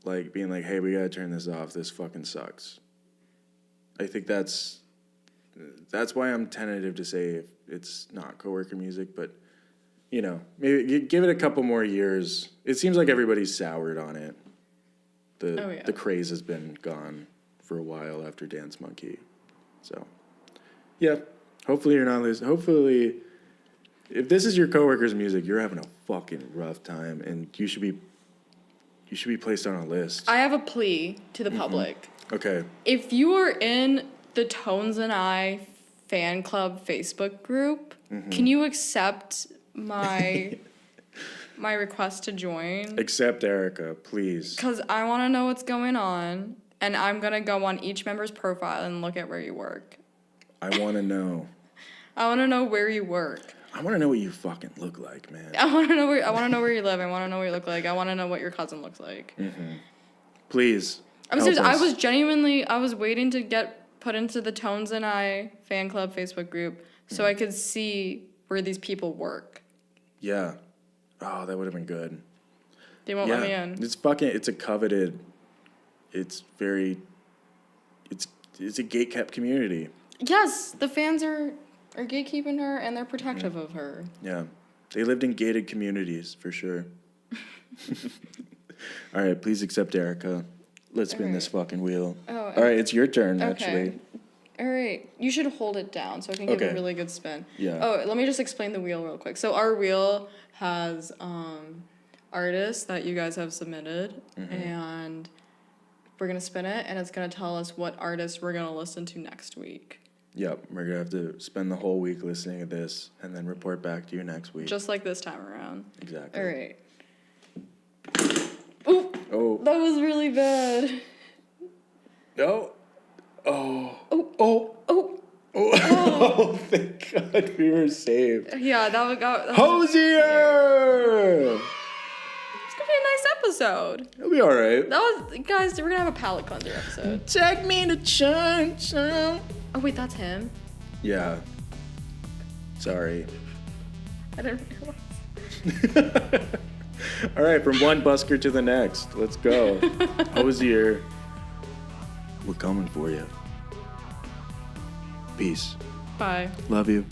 like, being like, hey, we gotta turn this off. This fucking sucks. I think that's why I'm tentative to say if it's not coworker music, but, you know, maybe give it a couple more years. It seems like everybody's soured on it. The craze has been gone for a while after Dance Monkey. So, yeah, hopefully you're not listening. Hopefully, if this is your coworker's music, you're having a fucking rough time, and you should be placed on a list. I have a plea to the public. Okay. If you are in the Tones and I fan club Facebook group, can you accept my my request to join? Accept Erica, please. Because I want to know what's going on, and I'm going to go on each member's profile and look at where you work. I want to know. I want to know where you work. I want to know what you fucking look like, man. I want to know where you live. I want to know what you look like. I want to know what your cousin looks like. Please. I'm help serious. us. I was waiting to get put into the Tones and I fan club Facebook group so I could see where these people work. Yeah. Oh, that would have been good. They won't let me in. It's a coveted, it's a gatekept community. Yes, the fans are gatekeeping her and they're protective of her. Yeah. They lived in gated communities, for sure. All right, please accept Erica. Let's spin this fucking wheel. Oh, all right, it's your turn, actually. Okay. All right. You should hold it down so I can give Okay. a really good spin. Yeah. Oh, let me just explain the wheel real quick. So our wheel has artists that you guys have submitted, and we're going to spin it, and it's going to tell us what artists we're going to listen to next week. Yep, we're going to have to spend the whole week listening to this and then report back to you next week. Just like this time around. Exactly. All right. Ooh, Oh. that was really bad. No. Oh. Oh. Oh. Oh. Oh, thank God we were saved. Yeah, that was Hosier! it's gonna be a nice episode. It'll be all right. Guys, we're gonna have a palate cleanser episode. Take me to church. Oh wait, that's him. Yeah. Sorry. I didn't realize. All right, from one busker to the next. Let's go. Hosier. We're coming for you. Peace. Bye. Love you.